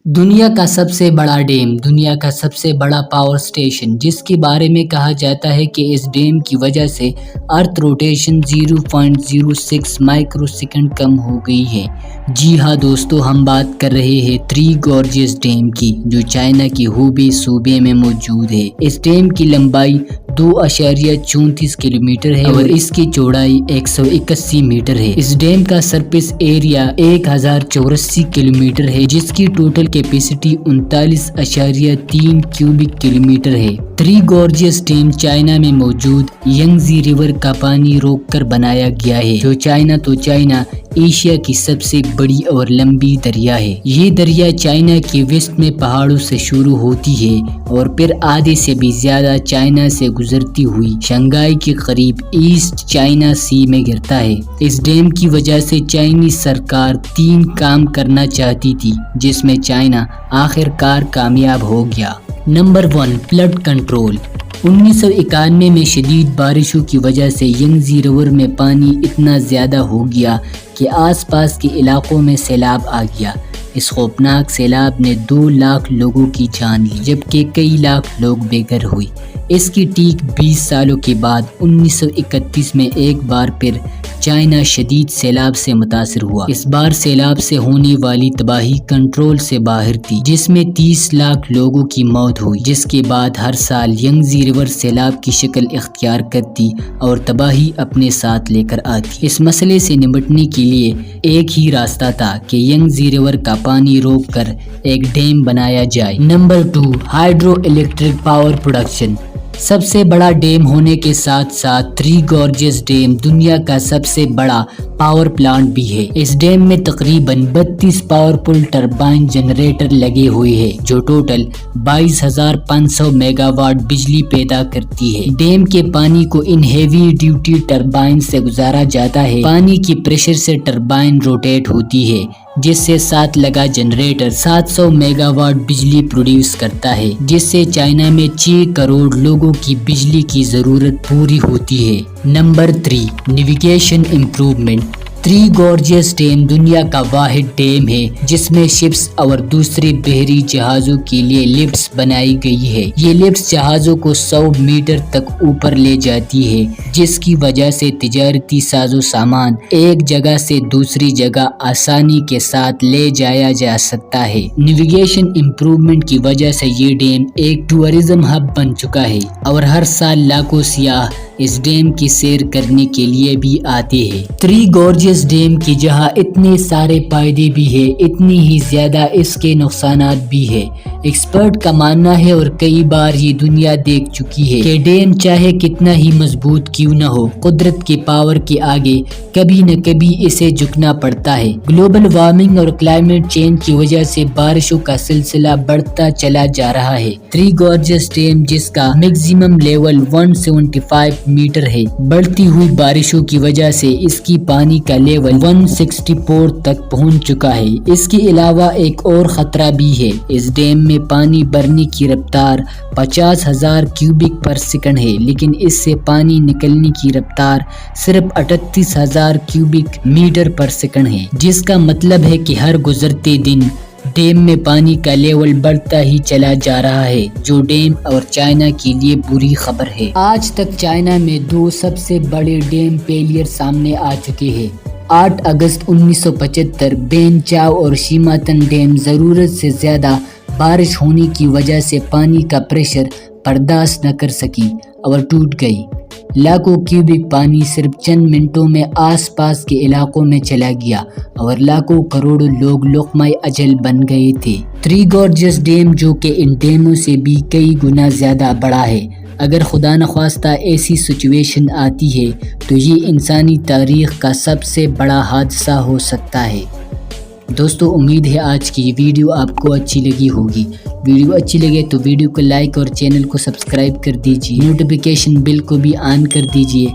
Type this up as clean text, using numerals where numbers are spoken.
دنیا کا سب سے بڑا ڈیم، دنیا کا سب سے بڑا پاور سٹیشن، جس کے بارے میں کہا جاتا ہے کہ اس ڈیم کی وجہ سے ارتھ روٹیشن 0.06 مائکرو سیکنڈ کم ہو گئی ہے۔ جی ہاں دوستو، ہم بات کر رہے ہیں تھری گورجز ڈیم کی، جو چائنا کی ہوبے صوبے میں موجود ہے۔ اس ڈیم کی لمبائی 2.34 کلومیٹر ہے اور اس کی چوڑائی 181 میٹر ہے۔ اس ڈیم کا سرفیس ایریا 1084 کلومیٹر ہے، جس کی ٹوٹل کیپیسٹی 39.3 کیوبک کلومیٹر ہے۔ تھری گورجز ڈیم چائنا میں موجود ینگزی ریور کا پانی روک کر بنایا گیا ہے، جو چائنا ایشیا کی سب سے بڑی اور لمبی دریا ہے۔ یہ دریا چائنا کے ویسٹ میں پہاڑوں سے شروع ہوتی ہے اور پھر آدھے سے بھی زیادہ چائنا سے گزرتی ہوئی شنگھائی کے قریب ایسٹ چائنا سی میں گرتا ہے۔ اس ڈیم کی وجہ سے چائنیز سرکار 3 کام کرنا چاہتی تھی، جس میں چائنا آخر کار کامیاب ہو گیا۔ Number 1، flood control. 1991 میں شدید بارشوں کی وجہ سے ینگزی ریور میں پانی اتنا زیادہ ہو گیا کہ آس پاس کے علاقوں میں سیلاب آ گیا۔ اس خوفناک سیلاب نے 2 لاکھ لوگوں کی جان لی، جبکہ کئی لاکھ لوگ بے گھر ہوئے۔ اس کی ٹھیک 20 سالوں کے بعد 1931 میں ایک بار پھر چائنا شدید سیلاب سے متاثر ہوا۔ اس بار سیلاب سے ہونے والی تباہی کنٹرول سے باہر تھی، جس میں 30 لاکھ لوگوں کی موت ہوئی، جس کے بعد ہر سال ینگزی ریور سیلاب کی شکل اختیار کرتی اور تباہی اپنے ساتھ لے کر آتی۔ اس مسئلے سے نمٹنے کے لیے ایک ہی راستہ تھا کہ ینگزی ریور کا پانی روک کر ایک ڈیم بنایا جائے۔ Number 2، hydro electric power production. سب سے بڑا ڈیم ہونے کے ساتھ ساتھ تھری گورجز ڈیم دنیا کا سب سے بڑا پاور پلانٹ بھی ہے۔ اس ڈیم میں تقریباً 32 پاورفل ٹربائن جنریٹر لگے ہوئے ہیں، جو ٹوٹل 22,500 میگا واٹ بجلی پیدا کرتی ہے۔ ڈیم کے پانی کو ان ہیوی ڈیوٹی ٹربائن سے گزارا جاتا ہے۔ پانی کی پریشر سے ٹربائن روٹیٹ ہوتی ہے، جس سے ساتھ لگا جنریٹر 700 میگا واٹ بجلی پروڈیوس کرتا ہے، جس سے چائنا میں 6 کروڑ لوگوں کی بجلی کی ضرورت پوری ہوتی ہے۔ Number 3، navigation improvement. Three Gorges Dam دنیا کا واحد ڈیم ہے جس میں شپس اور دوسرے بحری جہازوں کے لیے لفٹس بنائی گئی ہے۔ یہ لفٹس جہازوں کو 100 میٹر تک اوپر لے جاتی ہے، جس کی وجہ سے تجارتی ساز و سامان ایک جگہ سے دوسری جگہ آسانی کے ساتھ لے جایا جا سکتا ہے۔ نیویگیشن امپروومنٹ کی وجہ سے یہ ڈیم ایک ٹورزم ہب بن چکا ہے اور ہر سال لاکھوں سیاح اس ڈیم کی سیر کرنے کے لیے بھی آتے ہیں۔ تھری گورجز ڈیم کی جہاں اتنے سارے فائدے بھی ہیں، اتنی ہی زیادہ اس کے نقصانات بھی ہیں۔ ایکسپرٹ کا ماننا ہے اور کئی بار یہ دنیا دیکھ چکی ہے کہ ڈیم چاہے کتنا ہی مضبوط کیوں نہ ہو، قدرت کے پاور کے آگے کبھی نہ کبھی اسے جھکنا پڑتا ہے۔ گلوبل وارمنگ اور کلائمیٹ چینج کی وجہ سے بارشوں کا سلسلہ بڑھتا چلا جا رہا ہے۔ تھری گورجز ڈیم، جس کا میکسیمم لیول 175 میٹر ہے، بڑھتی ہوئی بارشوں کی وجہ سے اس کی پانی کا لیول 164 تک پہنچ چکا ہے۔ اس کے علاوہ ایک اور خطرہ بھی ہے۔ اس ڈیم میں پانی بھرنے کی رفتار 50,000 کیوبک پر سیکنڈ ہے، لیکن اس سے پانی نکلنے کی رفتار صرف 38,000 کیوبک میٹر پر سیکنڈ ہے، جس کا مطلب ہے کہ ہر گزرتے دن ڈیم میں پانی کا لیول بڑھتا ہی چلا جا رہا ہے، جو ڈیم اور چائنا کے لیے بری خبر ہے۔ آج تک چائنا میں 2 سب سے بڑے ڈیم فیلئر سامنے آ چکے ہیں۔ 8 اگست 1975 بین چاو اور شیماتن ڈیم ضرورت سے زیادہ بارش ہونے کی وجہ سے پانی کا پریشر برداشت نہ کر سکی اور ٹوٹ گئی۔ لاکھوں کیوبک پانی صرف چند منٹوں میں آس پاس کے علاقوں میں چلا گیا اور لاکھوں کروڑوں لوگ لقمہ اجل بن گئے تھے۔ تھری گورجز ڈیم، جو کہ ان ڈیموں سے بھی کئی گنا زیادہ بڑا ہے، اگر خدا نخواستہ ایسی سچویشن آتی ہے تو یہ انسانی تاریخ کا سب سے بڑا حادثہ ہو سکتا ہے۔ دوستو، امید ہے آج کی یہ ویڈیو آپ کو اچھی لگی ہوگی۔ ویڈیو اچھی لگے تو ویڈیو کو لائک اور چینل کو سبسکرائب کر دیجیے، نوٹیفیکیشن بیل کو بھی آن کر دیجیے